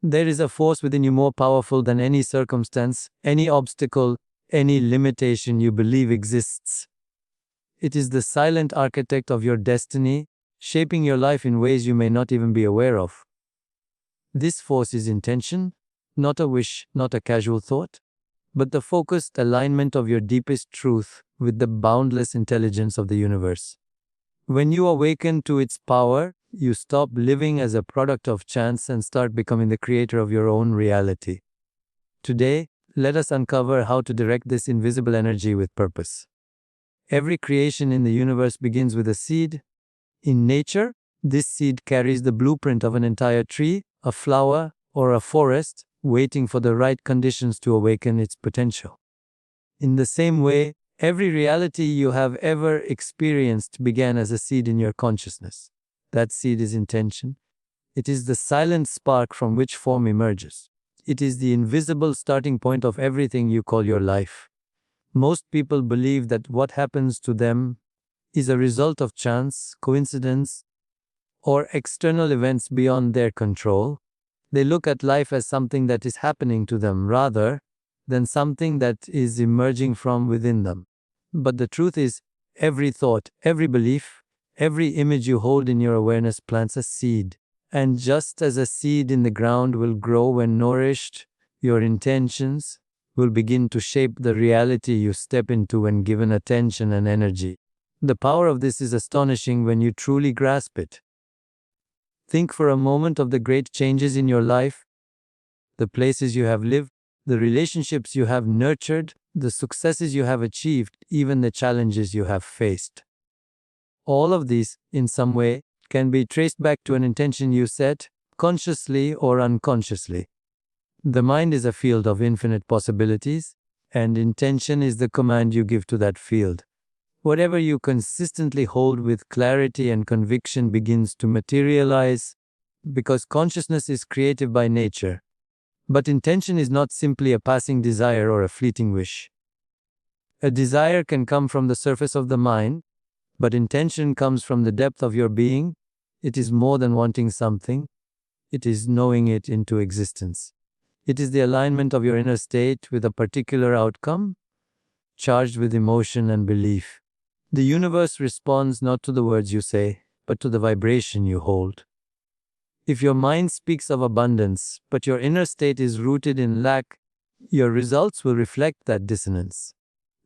There is a force within you more powerful than any circumstance, any obstacle, any limitation you believe exists. It is the silent architect of your destiny, shaping your life in ways you may not even be aware of. This force is intention, not a wish, not a casual thought, but the focused alignment of your deepest truth with the boundless intelligence of the universe. When you awaken to its power, you stop living as a product of chance and start becoming the creator of your own reality. Today, let us uncover how to direct this invisible energy with purpose. Every creation in the universe begins with a seed. In nature, this seed carries the blueprint of an entire tree, a flower, or a forest, waiting for the right conditions to awaken its potential. In the same way, every reality you have ever experienced began as a seed in your consciousness. That seed is intention. It is the silent spark from which form emerges. It is the invisible starting point of everything you call your life. Most people believe that what happens to them is a result of chance, coincidence, or external events beyond their control. They look at life as something that is happening to them rather than something that is emerging from within them. But the truth is, every thought, every belief, every image you hold in your awareness plants a seed. And just as a seed in the ground will grow when nourished, your intentions will begin to shape the reality you step into when given attention and energy. The power of this is astonishing when you truly grasp it. Think for a moment of the great changes in your life, the places you have lived, the relationships you have nurtured, the successes you have achieved, even the challenges you have faced. All of these, in some way, can be traced back to an intention you set, consciously or unconsciously. The mind is a field of infinite possibilities, and intention is the command you give to that field. Whatever you consistently hold with clarity and conviction begins to materialize, because consciousness is creative by nature. But intention is not simply a passing desire or a fleeting wish. A desire can come from the surface of the mind, but intention comes from the depth of your being. It is more than wanting something. It is knowing it into existence. It is the alignment of your inner state with a particular outcome, charged with emotion and belief. The universe responds not to the words you say, but to the vibration you hold. If your mind speaks of abundance, but your inner state is rooted in lack, your results will reflect that dissonance.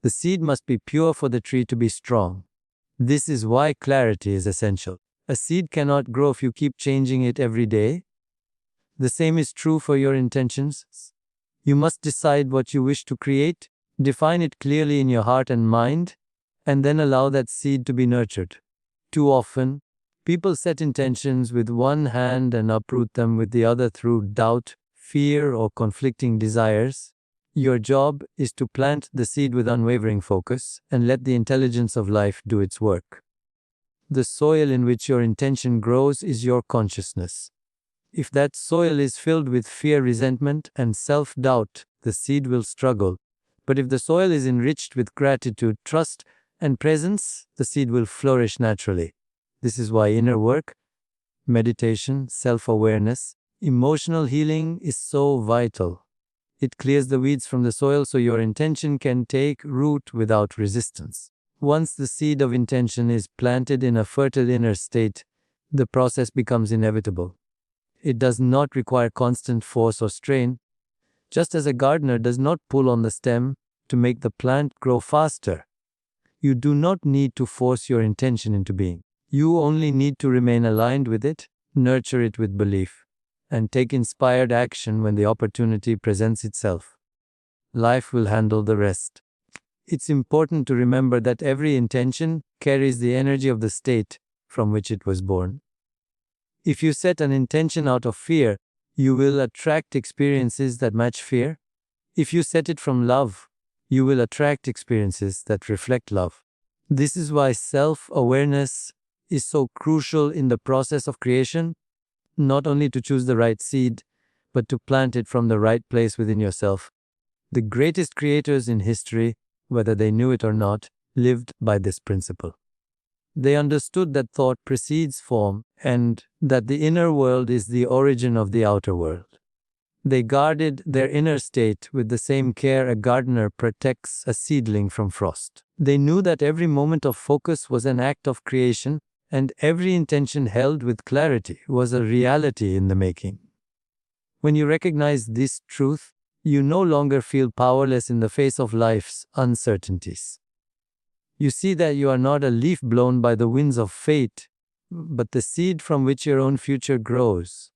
The seed must be pure for the tree to be strong. This is why clarity is essential. A seed cannot grow if you keep changing it every day. The same is true for your intentions. You must decide what you wish to create, define it clearly in your heart and mind, and then allow that seed to be nurtured. Too often, people set intentions with one hand and uproot them with the other through doubt, fear, or conflicting desires. Your job is to plant the seed with unwavering focus and let the intelligence of life do its work. The soil in which your intention grows is your consciousness. If that soil is filled with fear, resentment, and self-doubt, the seed will struggle. But if the soil is enriched with gratitude, trust, and presence, the seed will flourish naturally. This is why inner work, meditation, self-awareness, emotional healing is so vital. It clears the weeds from the soil so your intention can take root without resistance. Once the seed of intention is planted in a fertile inner state, the process becomes inevitable. It does not require constant force or strain, just as a gardener does not pull on the stem to make the plant grow faster. You do not need to force your intention into being. You only need to remain aligned with it, nurture it with belief, and take inspired action when the opportunity presents itself. Life will handle the rest. It's important to remember that every intention carries the energy of the state from which it was born. If you set an intention out of fear, you will attract experiences that match fear. If you set it from love, you will attract experiences that reflect love. This is why self-awareness is so crucial in the process of creation, not only to choose the right seed, but to plant it from the right place within yourself. The greatest creators in history, whether they knew it or not, lived by this principle. They understood that thought precedes form and that the inner world is the origin of the outer world. They guarded their inner state with the same care a gardener protects a seedling from frost. They knew that every moment of focus was an act of creation, and every intention held with clarity was a reality in the making. When you recognize this truth, you no longer feel powerless in the face of life's uncertainties. You see that you are not a leaf blown by the winds of fate, but the seed from which your own future grows.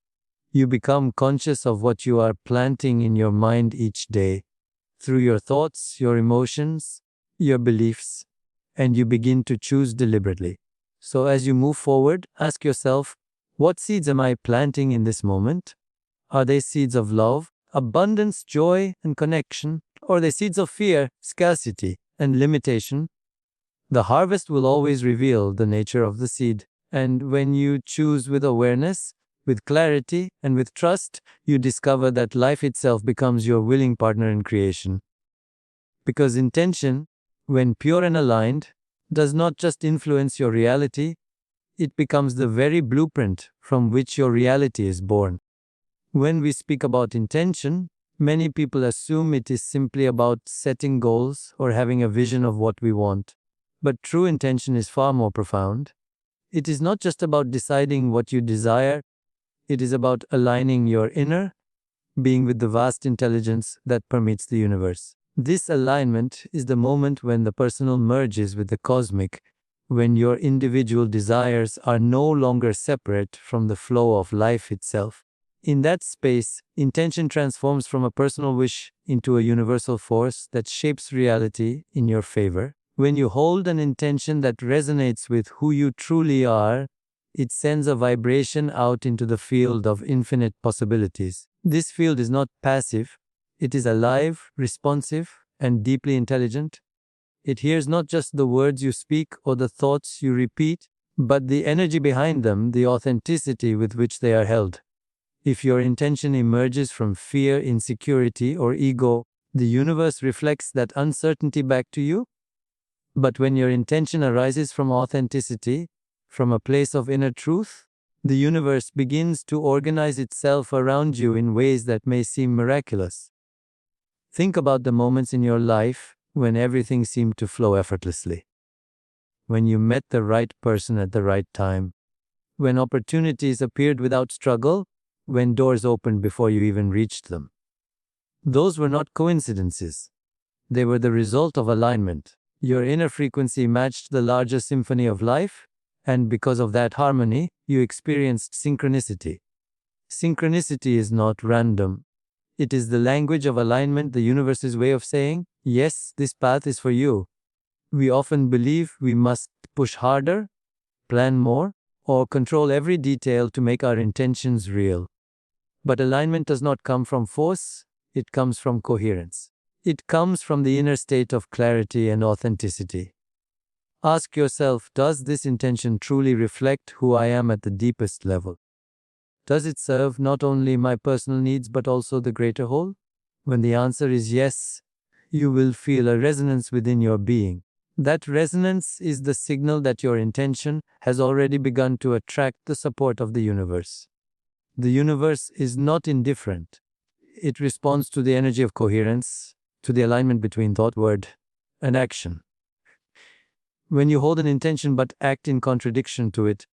You become conscious of what you are planting in your mind each day, through your thoughts, your emotions, your beliefs, and you begin to choose deliberately. So as you move forward, ask yourself, what seeds am I planting in this moment? Are they seeds of love, abundance, joy, and connection? Or are they seeds of fear, scarcity, and limitation? The harvest will always reveal the nature of the seed. And when you choose with awareness, with clarity, and with trust, you discover that life itself becomes your willing partner in creation. Because intention, when pure and aligned, does not just influence your reality, it becomes the very blueprint from which your reality is born. When we speak about intention, many people assume it is simply about setting goals or having a vision of what we want. But true intention is far more profound. It is not just about deciding what you desire, it is about aligning your inner being with the vast intelligence that permeates the universe. This alignment is the moment when the personal merges with the cosmic, when your individual desires are no longer separate from the flow of life itself. In that space, intention transforms from a personal wish into a universal force that shapes reality in your favor. When you hold an intention that resonates with who you truly are, it sends a vibration out into the field of infinite possibilities. This field is not passive, it is alive, responsive, and deeply intelligent. It hears not just the words you speak or the thoughts you repeat, but the energy behind them, the authenticity with which they are held. If your intention emerges from fear, insecurity, or ego, the universe reflects that uncertainty back to you. But when your intention arises from authenticity, from a place of inner truth, the universe begins to organize itself around you in ways that may seem miraculous. Think about the moments in your life when everything seemed to flow effortlessly. When you met the right person at the right time. When opportunities appeared without struggle. When doors opened before you even reached them. Those were not coincidences. They were the result of alignment. Your inner frequency matched the larger symphony of life, and because of that harmony, you experienced synchronicity. Synchronicity is not random. It is the language of alignment, the universe's way of saying, yes, this path is for you. We often believe we must push harder, plan more, or control every detail to make our intentions real. But alignment does not come from force, it comes from coherence. It comes from the inner state of clarity and authenticity. Ask yourself, does this intention truly reflect who I am at the deepest level? Does it serve not only my personal needs but also the greater whole? When the answer is yes, you will feel a resonance within your being. That resonance is the signal that your intention has already begun to attract the support of the universe. The universe is not indifferent. It responds to the energy of coherence, to the alignment between thought, word, and action. When you hold an intention but act in contradiction to it,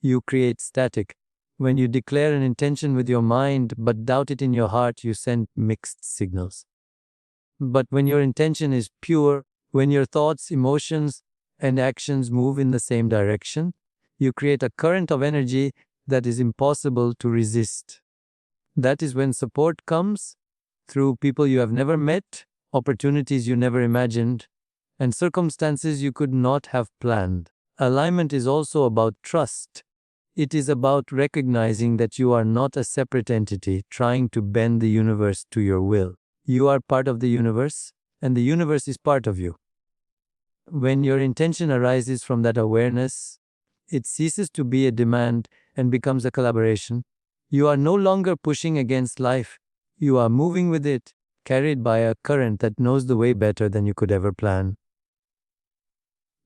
you create static. When you declare an intention with your mind but doubt it in your heart, you send mixed signals. But when your intention is pure, when your thoughts, emotions, and actions move in the same direction, you create a current of energy that is impossible to resist. That is when support comes through people you have never met, opportunities you never imagined, and circumstances you could not have planned. Alignment is also about trust. It is about recognizing that you are not a separate entity trying to bend the universe to your will. You are part of the universe, and the universe is part of you. When your intention arises from that awareness, it ceases to be a demand and becomes a collaboration. You are no longer pushing against life. You are moving with it, carried by a current that knows the way better than you could ever plan.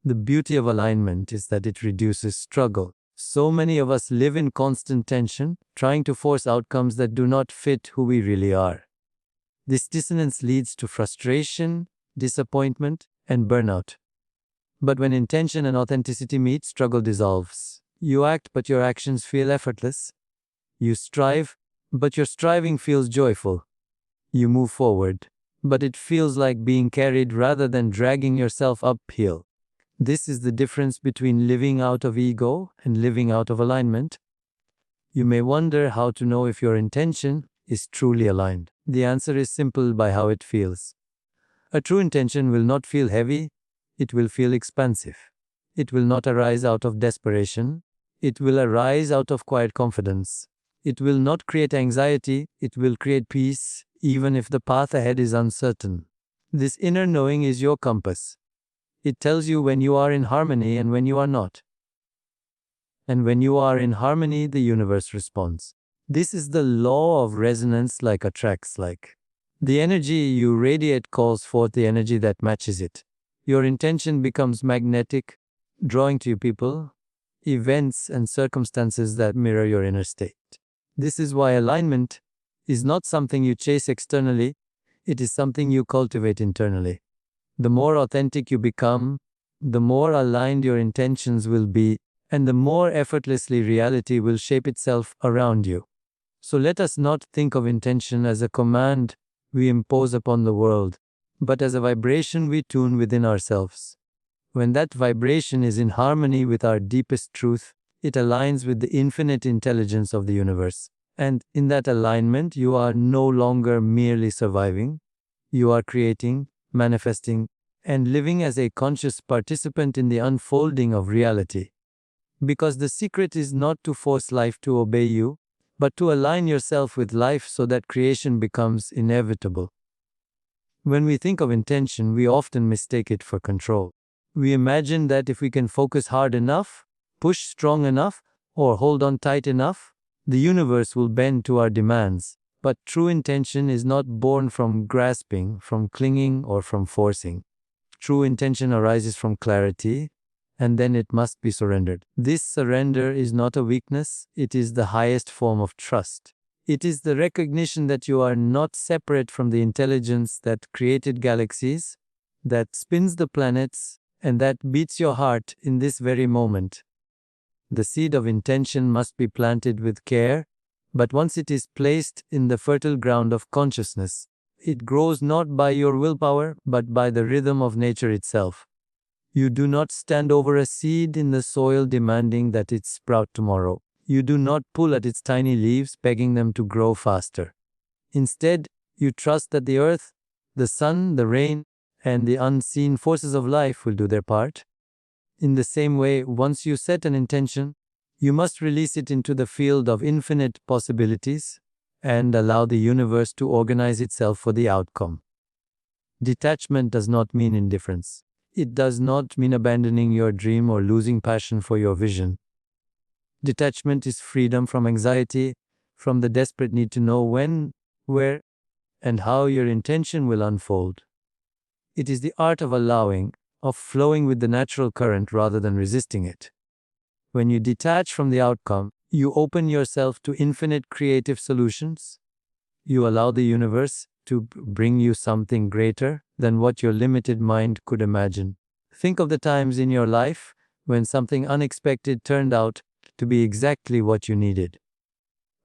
The beauty of alignment is that it reduces struggle. So many of us live in constant tension, trying to force outcomes that do not fit who we really are. This dissonance leads to frustration, disappointment, and burnout. But when intention and authenticity meet, struggle dissolves. You act, but your actions feel effortless. You strive, but your striving feels joyful. You move forward, but it feels like being carried rather than dragging yourself uphill. This is the difference between living out of ego and living out of alignment. You may wonder how to know if your intention is truly aligned. The answer is simple: by how it feels. A true intention will not feel heavy, it will feel expansive. It will not arise out of desperation, it will arise out of quiet confidence. It will not create anxiety, it will create peace, even if the path ahead is uncertain. This inner knowing is your compass. It tells you when you are in harmony and when you are not. And when you are in harmony, the universe responds. This is the law of resonance, like attracts like. The energy you radiate calls forth the energy that matches it. Your intention becomes magnetic, drawing to you people, events, and circumstances that mirror your inner state. This is why alignment is not something you chase externally, it is something you cultivate internally. The more authentic you become, the more aligned your intentions will be, and the more effortlessly reality will shape itself around you. So let us not think of intention as a command we impose upon the world, but as a vibration we tune within ourselves. When that vibration is in harmony with our deepest truth, it aligns with the infinite intelligence of the universe. And in that alignment, you are no longer merely surviving. You are creating, manifesting, and living as a conscious participant in the unfolding of reality. Because the secret is not to force life to obey you, but to align yourself with life so that creation becomes inevitable. When we think of intention, we often mistake it for control. We imagine that if we can focus hard enough, push strong enough, or hold on tight enough, the universe will bend to our demands. But true intention is not born from grasping, from clinging, or from forcing. True intention arises from clarity, and then it must be surrendered. This surrender is not a weakness, it is the highest form of trust. It is the recognition that you are not separate from the intelligence that created galaxies, that spins the planets, and that beats your heart in this very moment. The seed of intention must be planted with care, but once it is placed in the fertile ground of consciousness, it grows not by your willpower, but by the rhythm of nature itself. You do not stand over a seed in the soil demanding that it sprout tomorrow. You do not pull at its tiny leaves, begging them to grow faster. Instead, you trust that the earth, the sun, the rain, and the unseen forces of life will do their part. In the same way, once you set an intention, you must release it into the field of infinite possibilities and allow the universe to organize itself for the outcome. Detachment does not mean indifference. It does not mean abandoning your dream or losing passion for your vision. Detachment is freedom from anxiety, from the desperate need to know when, where, and how your intention will unfold. It is the art of allowing, of flowing with the natural current rather than resisting it. When you detach from the outcome, you open yourself to infinite creative solutions. You allow the universe to bring you something greater than what your limited mind could imagine. Think of the times in your life when something unexpected turned out to be exactly what you needed.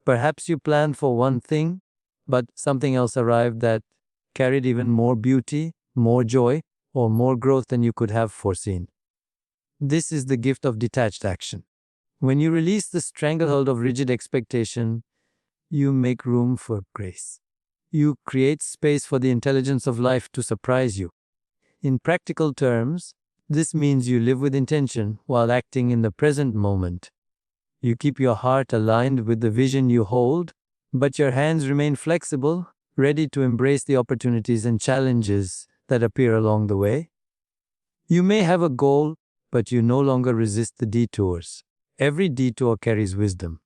Perhaps you planned for one thing, but something else arrived that carried even more beauty, more joy, or more growth than you could have foreseen. This is the gift of detached action. When you release the stranglehold of rigid expectation, you make room for grace. You create space for the intelligence of life to surprise you. In practical terms, this means you live with intention while acting in the present moment. You keep your heart aligned with the vision you hold, but your hands remain flexible, ready to embrace the opportunities and challenges that appear along the way. You may have a goal, but you no longer resist the detours. Every detour carries wisdom.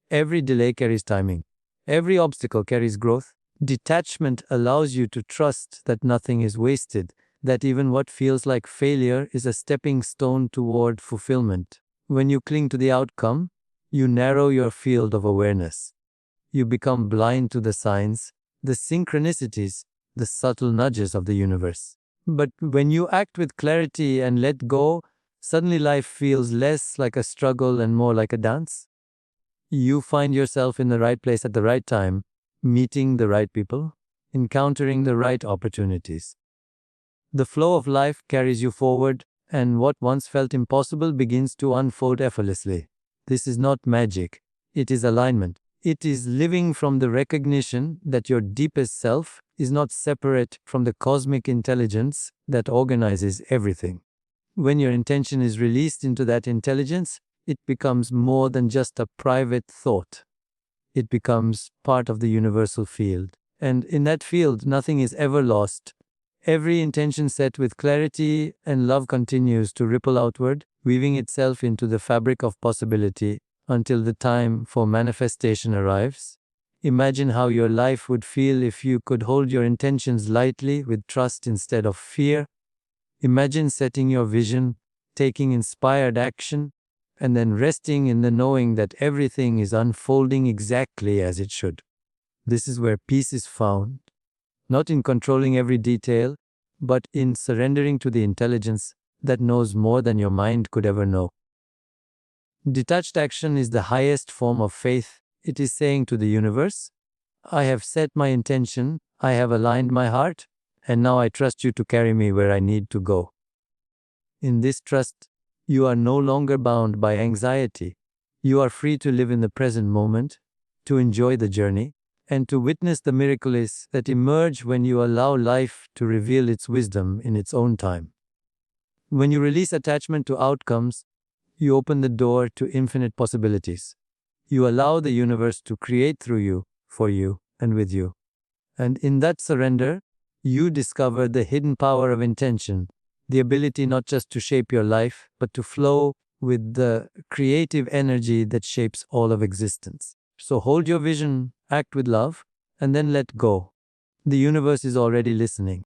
Every delay carries timing. Every obstacle carries growth. Detachment allows you to trust that nothing is wasted, that even what feels like failure is a stepping stone toward fulfillment. When you cling to the outcome, you narrow your field of awareness. You become blind to the signs, the synchronicities, the subtle nudges of the universe. But when you act with clarity and let go, suddenly life feels less like a struggle and more like a dance. You find yourself in the right place at the right time, meeting the right people, encountering the right opportunities. The flow of life carries you forward, and what once felt impossible begins to unfold effortlessly. This is not magic, it is alignment. It is living from the recognition that your deepest self is not separate from the cosmic intelligence that organizes everything. When your intention is released into that intelligence, it becomes more than just a private thought. It becomes part of the universal field. And in that field, nothing is ever lost. Every intention set with clarity and love continues to ripple outward, weaving itself into the fabric of possibility until the time for manifestation arrives. Imagine how your life would feel if you could hold your intentions lightly with trust instead of fear. Imagine setting your vision, taking inspired action, and then resting in the knowing that everything is unfolding exactly as it should. This is where peace is found, not in controlling every detail, but in surrendering to the intelligence that knows more than your mind could ever know. Detached action is the highest form of faith. It is saying to the universe, I have set my intention, I have aligned my heart, and now I trust you to carry me where I need to go. In this trust, you are no longer bound by anxiety. You are free to live in the present moment, to enjoy the journey, and to witness the miracles that emerge when you allow life to reveal its wisdom in its own time. When you release attachment to outcomes, you open the door to infinite possibilities. You allow the universe to create through you, for you, and with you. And in that surrender, you discover the hidden power of intention, the ability not just to shape your life, but to flow with the creative energy that shapes all of existence. So hold your vision, act with love, and then let go. The universe is already listening.